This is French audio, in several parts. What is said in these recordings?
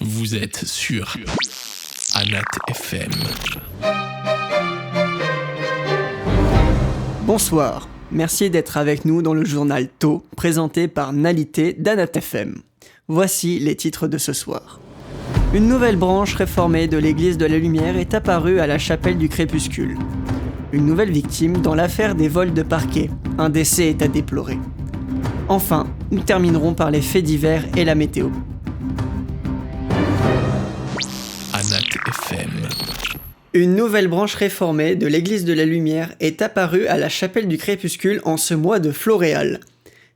Vous êtes sur Anat FM. Bonsoir, merci d'être avec nous dans le journal Tôt, présenté par Nalité d'Anat FM. Voici les titres de ce soir. Une nouvelle branche réformée de l'Église de la Lumière est apparue à la chapelle du Crépuscule. Une nouvelle victime dans l'affaire des vols de parquet. Un décès est à déplorer. Enfin, nous terminerons par les faits divers et la météo. Anat FM. Une nouvelle branche réformée de l'Église de la Lumière est apparue à la chapelle du Crépuscule en ce mois de Floréal.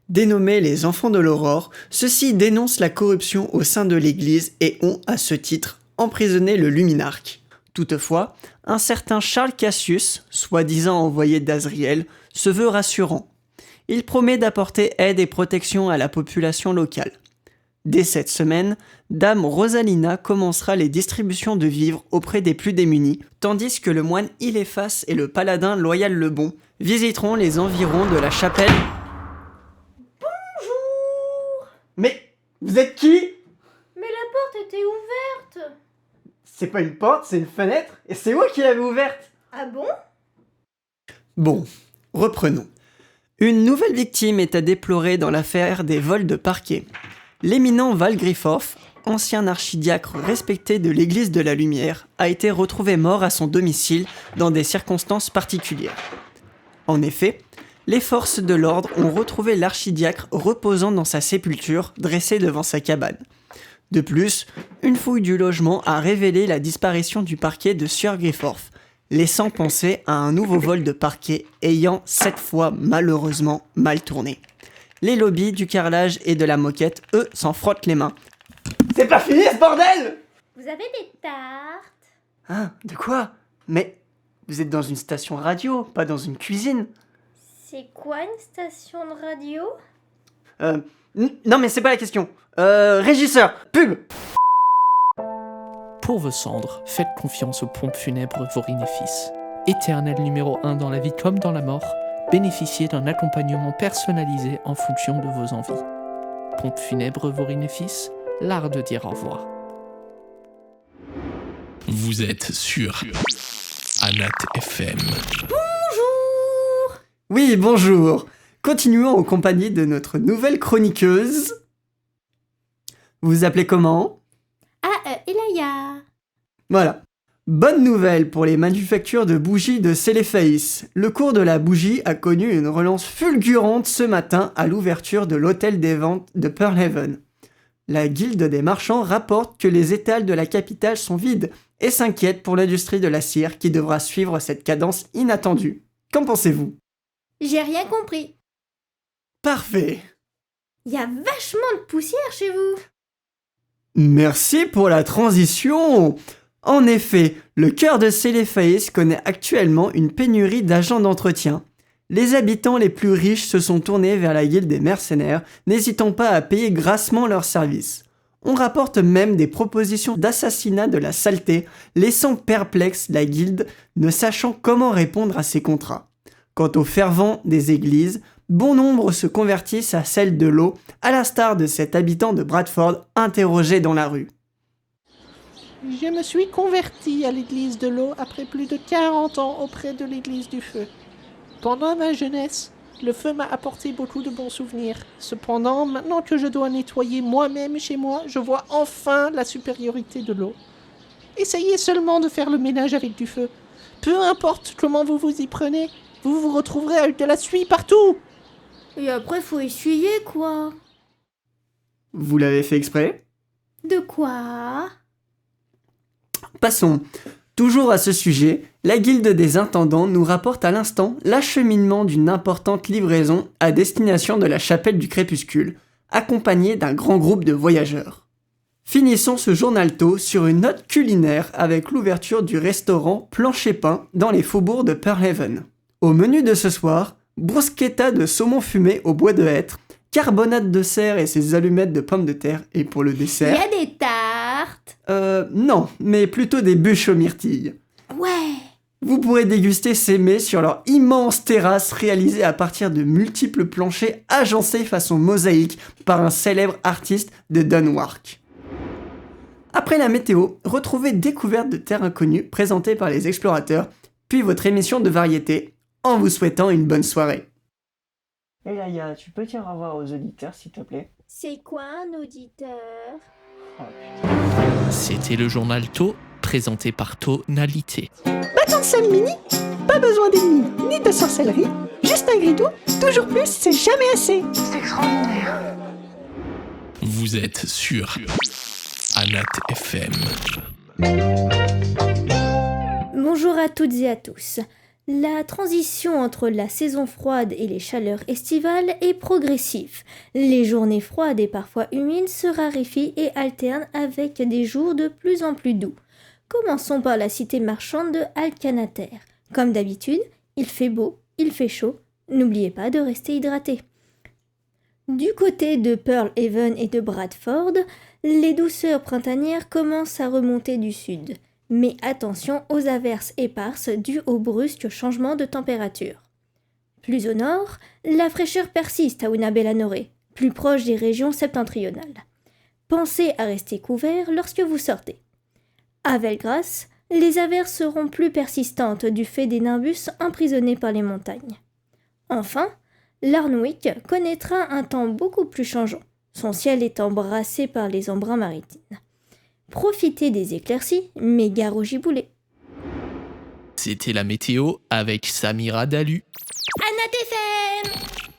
Dénommés les Enfants de l'Aurore, ceux-ci dénoncent la corruption au sein de l'Église et ont, à ce titre, emprisonné le luminarque. Toutefois, un certain Charles Cassius, soi-disant envoyé d'Azriel, se veut rassurant. Il promet d'apporter aide et protection à la population locale. Dès cette semaine, Dame Rosalina commencera les distributions de vivres auprès des plus démunis, tandis que le moine Iléphas et le paladin Loyal Lebon visiteront les environs de la chapelle. Bonjour! Mais vous êtes qui? Mais la porte était ouverte! C'est pas une porte, c'est une fenêtre, et c'est vous qui l'avez ouverte! Ah bon? Bon, reprenons. Une nouvelle victime est à déplorer dans l'affaire des vols de parquet. L'éminent Val Grifforf, ancien archidiacre respecté de l'Église de la Lumière, a été retrouvé mort à son domicile dans des circonstances particulières. En effet, les forces de l'ordre ont retrouvé l'archidiacre reposant dans sa sépulture, dressée devant sa cabane. De plus, une fouille du logement a révélé la disparition du parquet de Sieur Grifforf, laissant penser à un nouveau vol de parquet ayant cette fois malheureusement mal tourné. Les lobbies du carrelage et de la moquette, eux, s'en frottent les mains. C'est pas fini ce bordel! Vous avez des tartes? Hein, de quoi? Mais vous êtes dans une station radio, pas dans une cuisine. C'est quoi une station de radio? Non mais c'est pas la question. Régisseur, pub! Pour vos cendres, faites confiance aux pompes funèbres Vaurine et Fils. Éternel numéro 1 dans la vie comme dans la mort, bénéficiez d'un accompagnement personnalisé en fonction de vos envies. Pompes funèbres Vaurine et Fils, l'art de dire au revoir. Vous êtes sur Anat FM. Bonjour! Oui, bonjour. Continuons en compagnie de notre nouvelle chroniqueuse. Vous vous appelez comment? Elaya. Voilà. Bonne nouvelle pour les manufactures de bougies de Céléphaïs. Le cours de la bougie a connu une relance fulgurante ce matin à l'ouverture de l'hôtel des ventes de Pearlhaven. La guilde des marchands rapporte que les étals de la capitale sont vides et s'inquiète pour l'industrie de la cire qui devra suivre cette cadence inattendue. Qu'en pensez-vous? J'ai rien compris. Parfait. Il y a vachement de poussière chez vous. Merci pour la transition. En effet, le cœur de Céléphaïs connaît actuellement une pénurie d'agents d'entretien. Les habitants les plus riches se sont tournés vers la guilde des mercenaires, n'hésitant pas à payer grassement leurs services. On rapporte même des propositions d'assassinat de la saleté, laissant perplexe la guilde, ne sachant comment répondre à ces contrats. Quant aux fervents des églises, bon nombre se convertissent à celle de l'eau, à l'instar de cet habitant de Bradford interrogé dans la rue. Je me suis converti à l'église de l'eau après plus de 40 ans auprès de l'église du feu. Pendant ma jeunesse, le feu m'a apporté beaucoup de bons souvenirs. Cependant, maintenant que je dois nettoyer moi-même chez moi, je vois enfin la supériorité de l'eau. Essayez seulement de faire le ménage avec du feu. Peu importe comment vous vous y prenez, vous vous retrouverez avec de la suie partout. Et après, faut essuyer, quoi. Vous l'avez fait exprès? De quoi? Passons. Toujours à ce sujet, la guilde des intendants nous rapporte à l'instant l'acheminement d'une importante livraison à destination de la chapelle du Crépuscule, accompagnée d'un grand groupe de voyageurs. Finissons ce journal tôt sur une note culinaire avec l'ouverture du restaurant Plancher Pain dans les faubourgs de Pearlhaven. Au menu de ce soir, bruschetta de saumon fumé au bois de hêtre, carbonate de cerf et ses allumettes de pommes de terre, et pour le Il y dessert... a des tartes. Non, mais plutôt des bûches aux myrtilles. Ouais. Vous pourrez déguster ces mets sur leur immense terrasse réalisée à partir de multiples planchers agencés façon mosaïque par un célèbre artiste de Dunwark. Après la météo, retrouvez Découverte de terres inconnues présentée par les explorateurs, puis votre émission de variété, en vous souhaitant une bonne soirée. Et Laïa, tu peux dire au revoir aux auditeurs s'il te plaît? C'est quoi un auditeur? C'était le journal Tôt, présenté par Tonalité. Bâton de Sam Mini, pas besoin d'ennemis ni de sorcellerie, juste un gridou, toujours plus, c'est jamais assez. Vous êtes sur Anat FM. Bonjour à toutes et à tous. La transition entre la saison froide et les chaleurs estivales est progressive. Les journées froides et parfois humides se raréfient et alternent avec des jours de plus en plus doux. Commençons par la cité marchande de Alcanater. Comme d'habitude, il fait beau, il fait chaud. N'oubliez pas de rester hydraté. Du côté de Pearl Haven et de Bradford, les douceurs printanières commencent à remonter du sud. Mais attention aux averses éparses dues au brusque changement de température. Plus au nord, la fraîcheur persiste à Unabella-Noré, plus proche des régions septentrionales. Pensez à rester couvert lorsque vous sortez. À Velgras, les averses seront plus persistantes du fait des nimbus emprisonnés par les montagnes. Enfin, l'Arnwick connaîtra un temps beaucoup plus changeant, son ciel étant brassé par les embruns maritimes. Profitez des éclaircies, mais gare au giboulée. C'était la météo avec Samira Dalu. Anat FM!